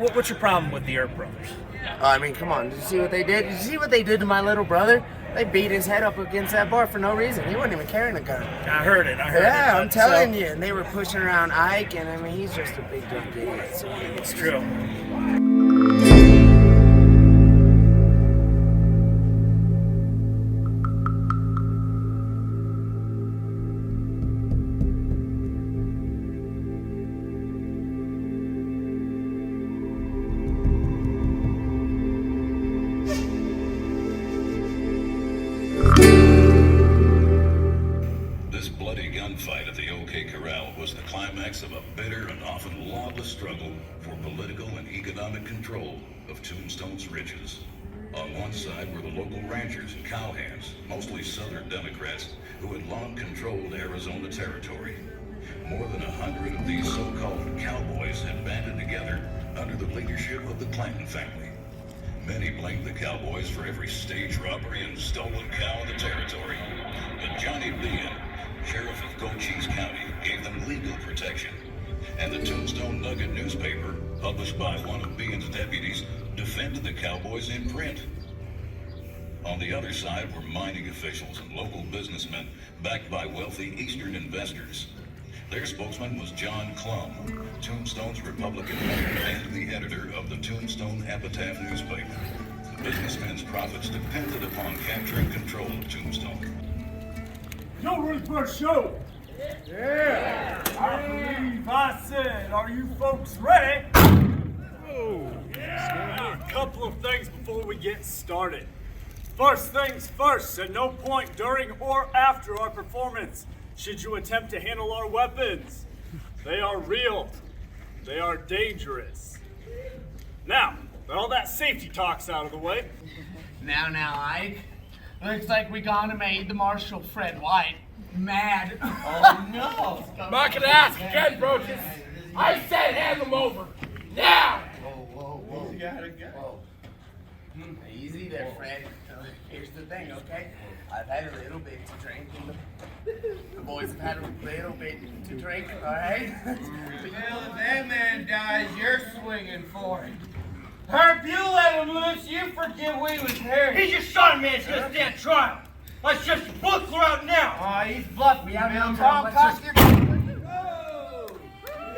what's your problem with the Earp brothers? I mean, come on, did you see what they did? Did you see what they did to my little brother? They beat his head up against that bar for no reason. He wasn't even carrying a gun. I heard it. Yeah, I'm telling you. And they were pushing around Ike, and I mean, he's just a big drunk idiot. So. It's true. This bloody gunfight at the OK Corral was the climax of a bitter and often lawless struggle for political and economic control of Tombstone's riches. On one side were the local ranchers and cowhands, mostly Southern Democrats, who had long controlled Arizona territory. More than 100 of these so-called cowboys had banded together under the leadership of the Clanton family. Many blamed the cowboys for every stage robbery and stolen cow in the territory. But Johnny Bean, sheriff of Cochise County, gave them legal protection. And the Tombstone Nugget newspaper, published by one of Bean's deputies, defended the cowboys in print. On the other side were mining officials and local businessmen backed by wealthy Eastern investors. Their spokesman was John Clum, Tombstone's Republican mayor and the editor of the Tombstone Epitaph newspaper. The businessmen's profits depended upon capturing control of Tombstone. Y'all ready for a show? Yeah. I believe I said, are you folks ready? Oh. Yeah. A couple of things before we get started. First things first, at no point during or after our performance should you attempt to handle our weapons. They are real. They are dangerous. Now, that all that safety talk's out of the way. Now, Ike. Looks like we gonna made the Marshal Fred White mad. Oh no! I'm not gonna ask again, Brochus. I said hand them over. Now! Whoa. You gotta go. Whoa. Easy there, Fred. Here's the thing, okay? I've had a little bit to drink, and the boys have had a little bit to drink, all right? Well, if that man dies, you're swinging for it. Herb, you let him loose, you forget we was here. He just shot a man, he's gonna stand trial. Let's just buckle out now. Oh, he's bluffing. We have no Tom time. Coster.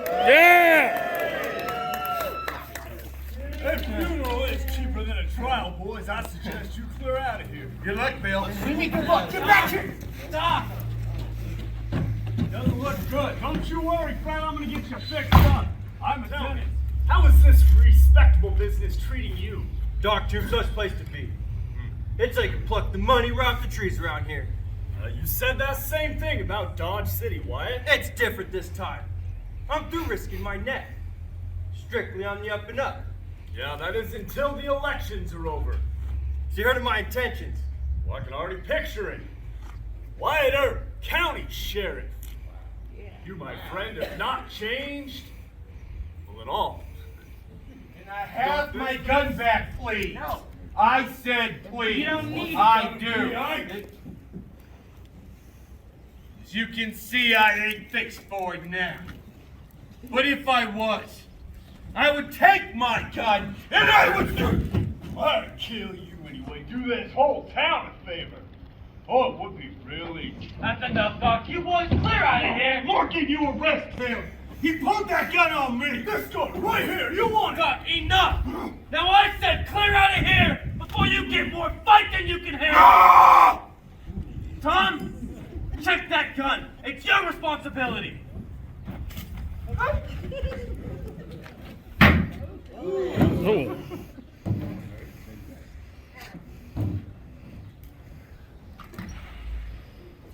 Yeah! A funeral is cheaper than a trial, boys. I suggest you clear out of here. Good luck, Bill. We need good luck. Get back here. Stop! Doesn't look good. Don't you worry, Fred. I'm gonna get you fixed up. I'm a dentist. How is this respectable business treating you? Dark Tomb's such place to be. It's like you pluck the money right off the trees around here. You said that same thing about Dodge City, Wyatt. It's different this time. I'm through risking my neck. Strictly on the up and up. Yeah, that is until the elections are over. So you heard of my intentions? Well, I can already picture it. Wyatt Earp, County Sheriff. You, my friend, have not changed. Well, at all. Can I have my gun back, please? No. I said please. You don't need I it. do. As you can see, I ain't fixed for it now. But if I was, I would take my gun and I would do. I'd kill you anyway. Do this whole town a favor. Oh, it would be really. That's enough, Doc. You boys clear out of here. Morgan, you arrest him. He pulled that gun on me. This gun right here. You want it? Doc, enough. Now I said clear out of here before you get more fight than you can handle. Ah! Tom, check that gun. It's your responsibility. Oh.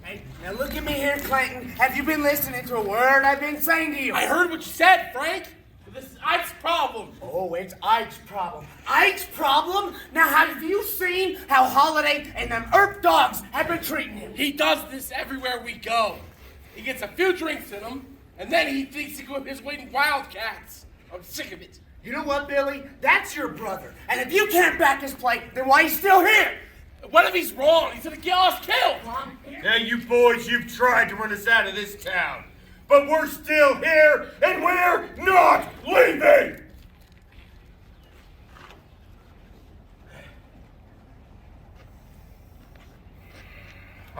Hey, now look at me here, Clanton. Have you been listening to a word I've been saying to you? I heard what you said, Frank. This is Ike's problem. Oh, it's Ike's problem. Ike's problem? Now, have you seen how Holiday and them Earp dogs have been treating him? He does this everywhere we go. He gets a few drinks in him, and then he thinks he can his weight in Wildcats. I'm sick of it. You know what, Billy? That's your brother. And if you can't back his play, then why he's still here? What if he's wrong? He's gonna get us killed. Now, you boys, you've tried to run us out of this town. But we're still here, and we're not leaving!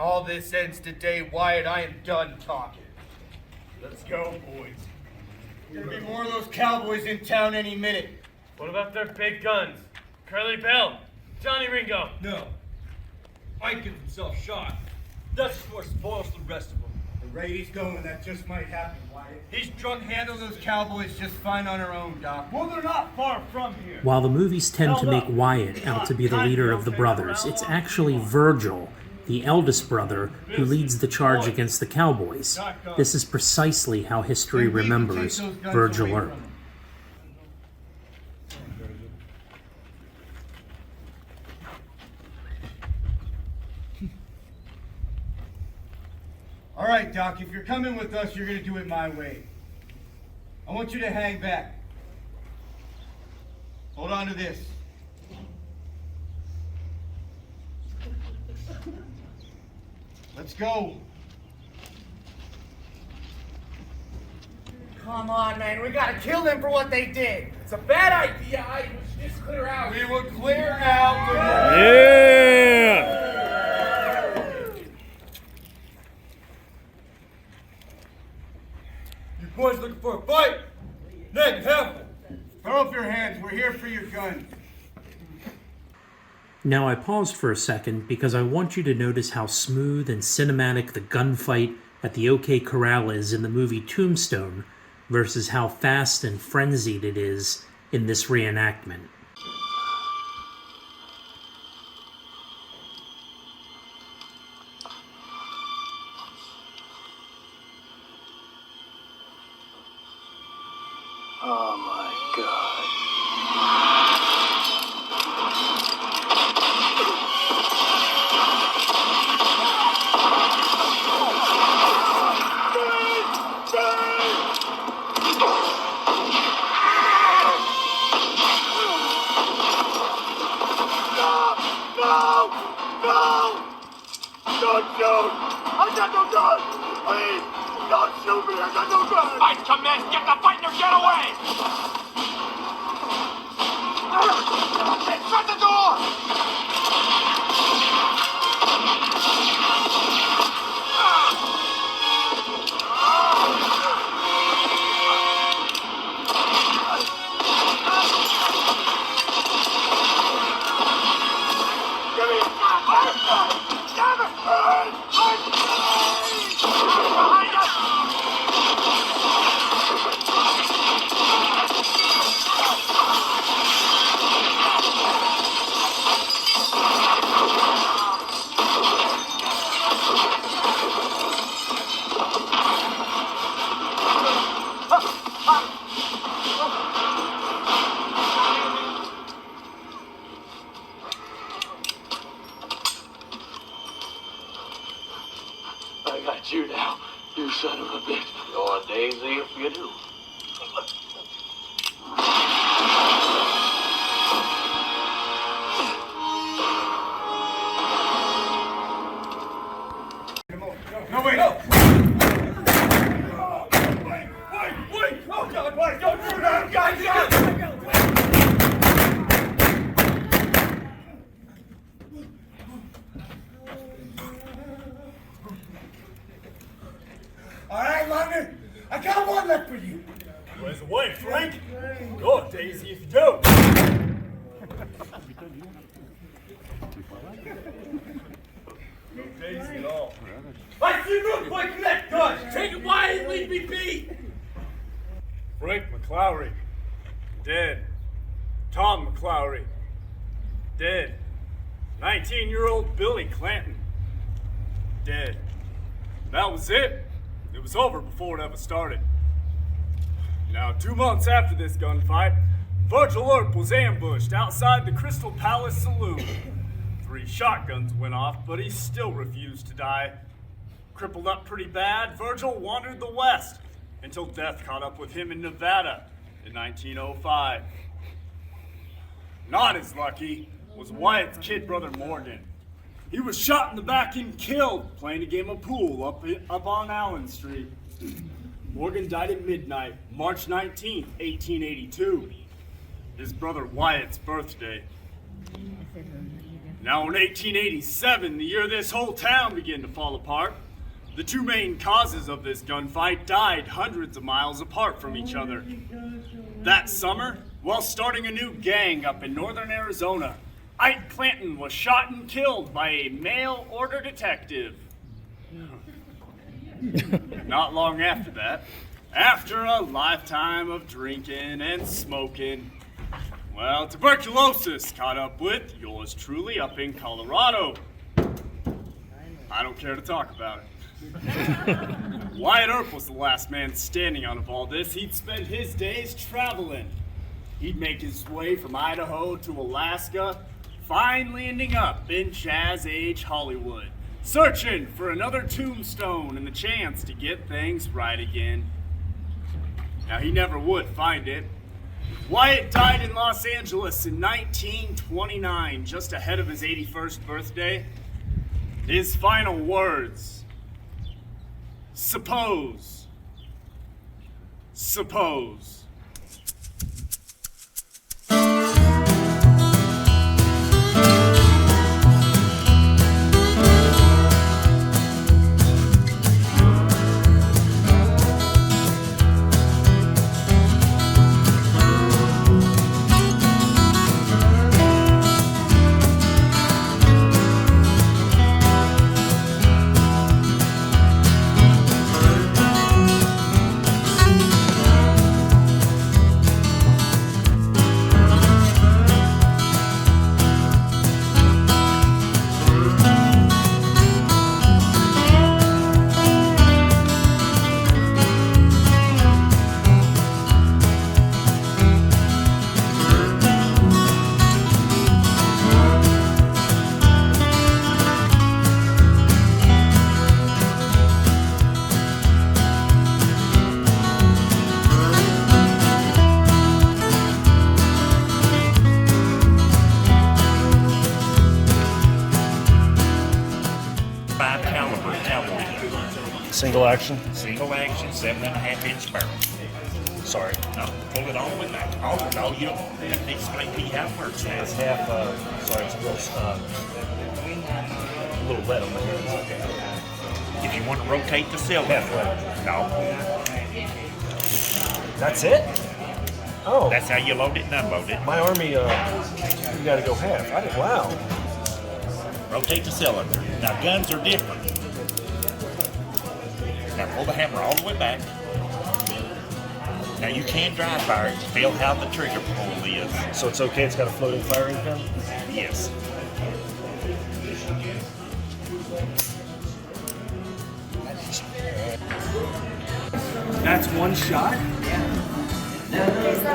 All this ends today, Wyatt. I am done talking. Let's go, boys. There's gonna be more of those cowboys in town any minute. What about their big guns? Curly Bill, Johnny Ringo. No. Ike gets himself shot. That's just what spoils the rest of them. The rate he's going, that just might happen, Wyatt. He's drunk handle those cowboys just fine on our own, Doc. Well, they're not far from here. While the movies tend to make Wyatt out to be the leader of the brothers, it's actually Virgil, the eldest brother, who leads the charge against the cowboys. This is precisely how history remembers Virgil Earp. All right, Doc, if you're coming with us, you're gonna do it my way. I want you to hang back. Hold on to this. Let's go. Come on, man. We gotta kill them for what they did. It's a bad idea. We should just clear out. We will clear out. Yeah! You boys looking for a fight? Ned, help! Throw up your hands. We're here for your gun. Now I paused for a second because I want you to notice how smooth and cinematic the gunfight at the OK Corral is in the movie Tombstone versus how fast and frenzied it is in this reenactment. Oh my God. Don't shoot! I got no gun! Please! Don't shoot me! I got no gun! I command, get the fighter, get away! Shut the door! I got you now, you son of a bitch. You're Daisy if you do. No, wait! No! Wait! Oh, God, wait! Don't do that! Guys, All right, London. I got one left for you. Where's the way, Frank? Go, Daisy, if you do. No Daisy at all. I see you quick that gun! Take it wide and leave me be! Frank McClowry, dead. Tom McClowry, dead. 19-year-old Billy Clanton, dead. That was it. It was over before it ever started. Now, 2 months after this gunfight, Virgil Earp was ambushed outside the Crystal Palace Saloon. 3 shotguns went off, but he still refused to die. Crippled up pretty bad, Virgil wandered the West until death caught up with him in Nevada in 1905. Not as lucky was Wyatt's kid brother Morgan. He was shot in the back and killed playing a game of pool up on Allen Street. Morgan died at midnight, March 19th, 1882. His brother Wyatt's birthday. Now in 1887, the year this whole town began to fall apart, the two main causes of this gunfight died hundreds of miles apart from each other. That summer, while starting a new gang up in northern Arizona, Ike Clanton was shot and killed by a mail order detective. Not long after that, after a lifetime of drinking and smoking, well, tuberculosis caught up with yours truly up in Colorado. I don't care to talk about it. Wyatt Earp was the last man standing out of all this. He'd spend his days traveling. He'd make his way from Idaho to Alaska, finally ending up in Jazz Age Hollywood, searching for another tombstone and the chance to get things right again. Now, he never would find it. Wyatt died in Los Angeles in 1929, just ahead of his 81st birthday. His final words: suppose. Single action. Single action, 7.5-inch barrel. Sorry. No, pull it all the way back. Oh, no, you don't have to explain to you how it works now. It's half, sorry, it's a little wet on my hands. Okay. If you want to rotate the cylinder. Halfway. No. That's it? Oh. That's how you load it and unload it. My Army, you gotta go half. Wow. Rotate the cylinder. Now, guns are different. Now, pull the hammer all the way back. Now, you can dry fire it to feel how the trigger pull is. So it's okay, it's got a floating firing pin? Yes. That's one shot?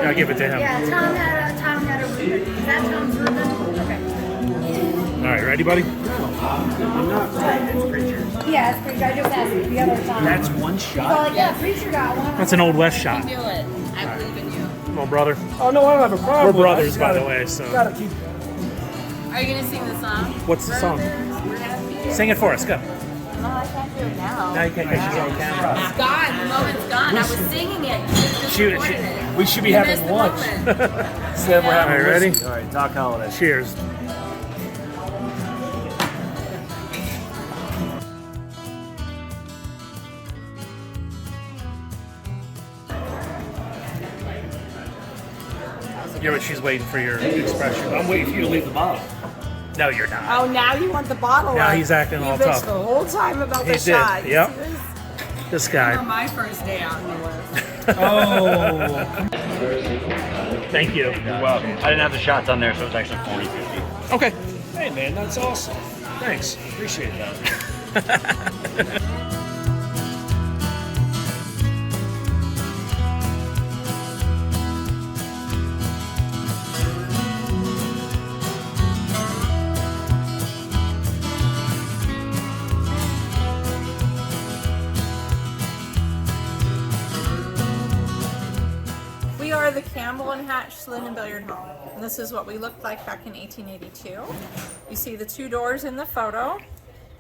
I'll give it to him. Yeah, Tom had a Reuben. Is that Tom's Reuben? Okay. All right, ready, buddy? Yeah, it's Preacher. I just asked you the other time. That's one shot? Well, yeah, Preacher got one. That's an Old West shot. You can do it. I believe in you. Come on, brother. Oh, no, I don't have a problem. We're brothers, by the way, so. Gotta keep. Are you going to sing the song? What's the song? We're happy. Sing it for us, go. No, I can't do it now. No, you can't, because she's on camera. It's gone. The moment's gone. I was singing it. You just Shoot it, recorded shoot. it. We should be You having missed the lunch. moment. Instead, we're having All right, ready? whiskey. All right, Doc Holliday. Cheers. You're what she's waiting for your expression. I'm waiting for you to leave the bottle. No, you're not. Oh, now you want the bottle. Now right? he's acting all You bitched tough. the whole time about He the did, shot. You yep. see this? This Remember guy. my first day out in the West. Oh. Thank you. You're welcome. I didn't have the shots on there, so it's actually 40-50. Okay. Hey, man, that's awesome. Thanks. Appreciate that. We are the Campbell and Hatch Saloon and Billiard Hall. And this is what we looked like back in 1882. You see the two doors in the photo.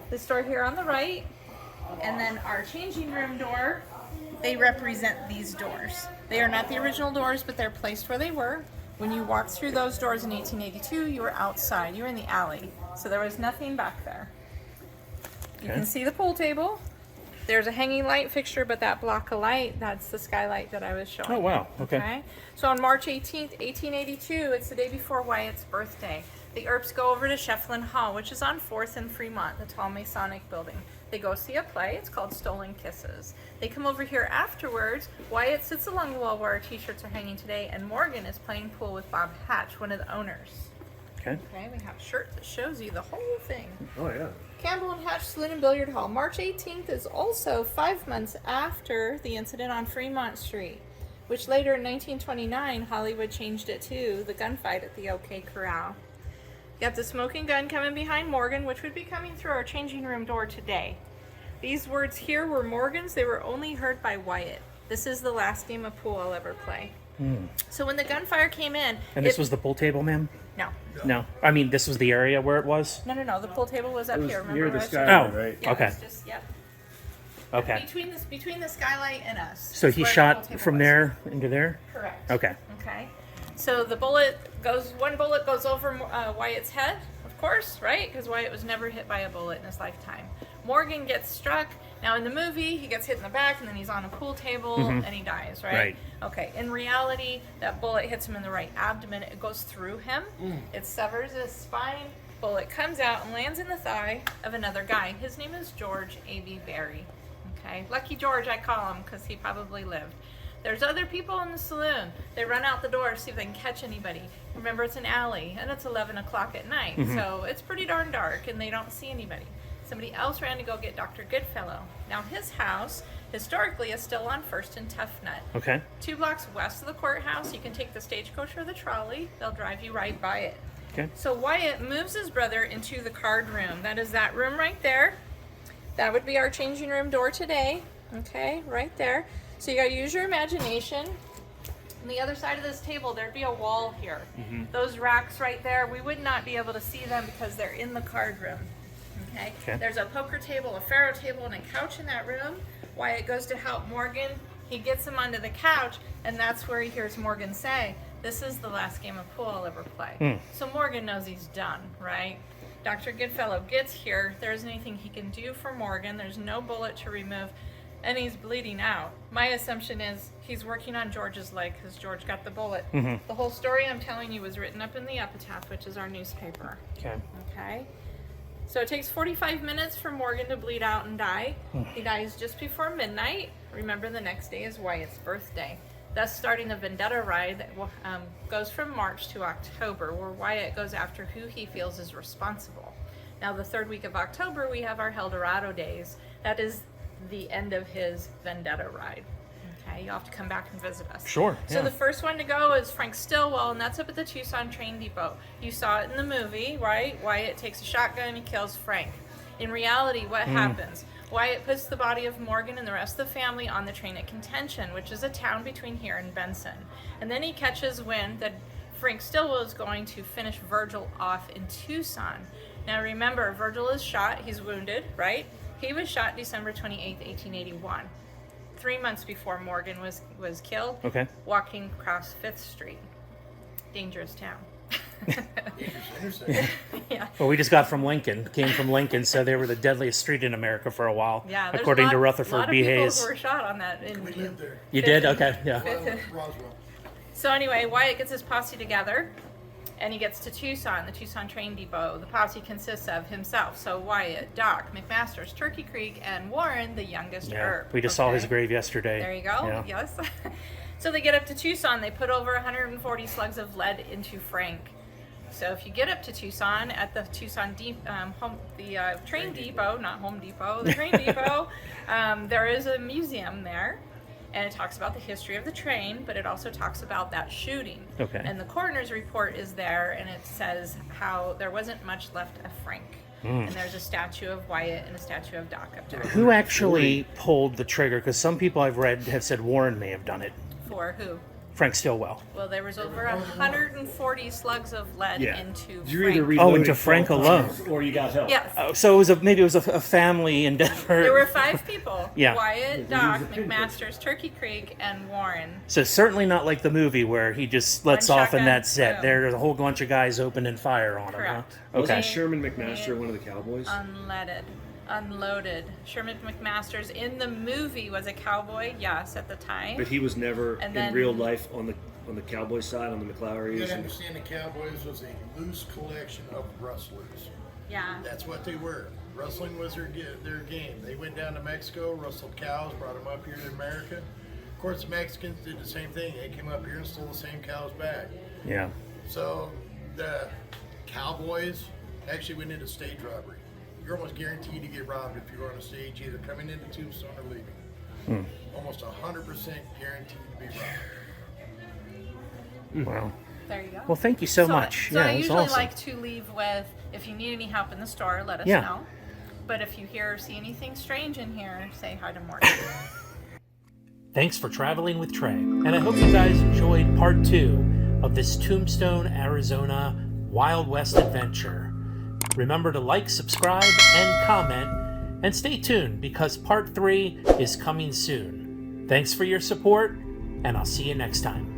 This door here on the right, and then our changing room door. They represent these doors. They are not the original doors, but they're placed where they were. When you walked through those doors in 1882, you were outside. You were in the alley. So there was nothing back there. You can see the pool table. There's a hanging light fixture, but that block of light, that's the skylight that I was showing. Oh, wow. Okay. So on March 18th, 1882, it's the day before Wyatt's birthday. The Earps go over to Shefflin Hall, which is on 4th and Fremont, the tall Masonic building. They go see a play. It's called Stolen Kisses. They come over here afterwards. Wyatt sits along the wall where our t-shirts are hanging today, and Morgan is playing pool with Bob Hatch, one of the owners. Okay, we have a shirt that shows you the whole thing. Oh, yeah. Campbell and Hatch Saloon and Billiard Hall. March 18th is also 5 months after the incident on Fremont Street, which later in 1929, Hollywood changed it to the gunfight at the OK Corral. You have the smoking gun coming behind Morgan, which would be coming through our changing room door today. These words here were Morgan's. They were only heard by Wyatt. This is the last game of pool I'll ever play. So when the gunfire came in... And this was the pool table, ma'am? No. No. I mean, this was the area where it was? No. The pool table was up here. Remember near the where I skylight, showed you? right? Yeah, Okay. it's just, yep. Okay. Between the skylight and us. So is he where the shot pool table from was. there into there? Correct. Okay. Okay. So one bullet goes over Wyatt's head, of course, right? Because Wyatt was never hit by a bullet in his lifetime. Morgan gets struck. Now in the movie, he gets hit in the back and then he's on a pool table and he dies, right? Right. Okay. In reality, that bullet hits him in the right abdomen. It goes through him. It severs his spine. Bullet comes out and lands in the thigh of another guy. His name is George A.B. Berry. Okay. Lucky George, I call him because he probably lived. There's other people in the saloon. They run out the door to see if they can catch anybody. Remember, it's an alley, and it's 11 o'clock at night, so it's pretty darn dark, and they don't see anybody. Somebody else ran to go get Dr. Goodfellow. Now, his house, historically, is still on 1st and Toughnut. Okay. 2 blocks west of the courthouse. You can take the stagecoach or the trolley. They'll drive you right by it. Okay. So Wyatt moves his brother into the card room. That is that room right there. That would be our changing room door today. Okay, right there. So you gotta use your imagination. On the other side of this table, there'd be a wall here. Those racks right there, we would not be able to see them because they're in the card room. Okay? There's a poker table, a faro table, and a couch in that room. Wyatt goes to help Morgan. He gets him onto the couch, and that's where he hears Morgan say, "This is the last game of pool I'll ever play." So Morgan knows he's done, right? Dr. Goodfellow gets here. There isn't anything he can do for Morgan. There's no bullet to remove. And he's bleeding out. My assumption is he's working on George's leg because George got the bullet. The whole story I'm telling you was written up in the Epitaph, which is our newspaper. Okay. So it takes 45 minutes for Morgan to bleed out and die. He dies just before midnight. Remember, the next day is Wyatt's birthday. Thus starting the vendetta ride that goes from March to October, where Wyatt goes after who he feels is responsible. Now, the 3rd week of October, we have our Eldorado days. That is the end of his vendetta ride. Okay, you'll have to come back and visit us. Sure. So the first one to go is Frank Stillwell, and that's up at the Tucson train depot. You saw it in the movie, right? Wyatt takes a shotgun, he kills Frank. In reality, what happens? Wyatt puts the body of Morgan and the rest of the family on the train at Contention, which is a town between here and Benson. And then he catches wind that Frank Stillwell is going to finish Virgil off in Tucson. Now remember, Virgil is shot, he's wounded, right? He was shot December 28th, 1881, 3 months before Morgan was killed, walking across 5th Street. Dangerous town. Yeah. Well, we just got from Lincoln, came from Lincoln, so they were the deadliest street in America for a while, Yeah, there's according to a Rutherford lot of B. people Hayes. who were shot on that. We lived there. You did? Okay, yeah. Roswell. So anyway, Wyatt gets his posse together, and he gets to Tucson, the Tucson train depot. The posse consists of himself, so Wyatt, Doc, McMasters, Turkey Creek, and Warren, the youngest Earp. We just saw his grave yesterday. There you go. Yes. So they get up to Tucson. They put over 140 slugs of lead into Frank. So if you get up to Tucson at the Tucson train depot, not Home Depot, the train depot, there is a museum there. And it talks about the history of the train, but it also talks about that shooting. And the coroner's report is there, and it says how there wasn't much left of Frank. And there's a statue of Wyatt and a statue of Doc up there. Who actually pulled the trigger? Because some people I've read have said Warren may have done it. For who? Frank Stillwell. Well, there was over 140 slugs of lead into You either Frank. reloaded into Frank alone. or you got help. Yes. So maybe it was a family endeavor. There were 5 people. Yeah. Wyatt, Doc, McMaster's, Turkey Creek, and Warren. So certainly not like the movie where he just lets One off and shotgun, that's it. boom. There's a whole bunch of guys opening fire on him. Correct. Huh? Okay. Wasn't Sherman McMaster one of the cowboys? Unloaded. Sherman McMaster's in the movie was a cowboy, yes, at the time. But he was never And in then- real life on the cowboy side, on the You McLaury's. gotta understand the Cowboys was a loose collection of rustlers. Yeah. That's what they were. Rustling was their game. They went down to Mexico, rustled cows, brought them up here to America. Of course, the Mexicans did the same thing. They came up here and stole the same cows back. Yeah. So the Cowboys actually went into stage robbery. You're almost guaranteed to get robbed if you're on a stage, either coming into Tombstone or leaving. Almost 100% guaranteed to be robbed. Wow. There you go. Well, thank you so much. So Yeah, I it was usually awesome. like to leave with, if you need any help in the store, let us Yeah. know. But if you hear or see anything strange in here, say hi to Morgan. Thanks for traveling with Trey. And I hope you guys enjoyed part 2 of this Tombstone, Arizona Wild West adventure. Remember to like, subscribe, and comment. And stay tuned because part 3 is coming soon. Thanks for your support, and I'll see you next time.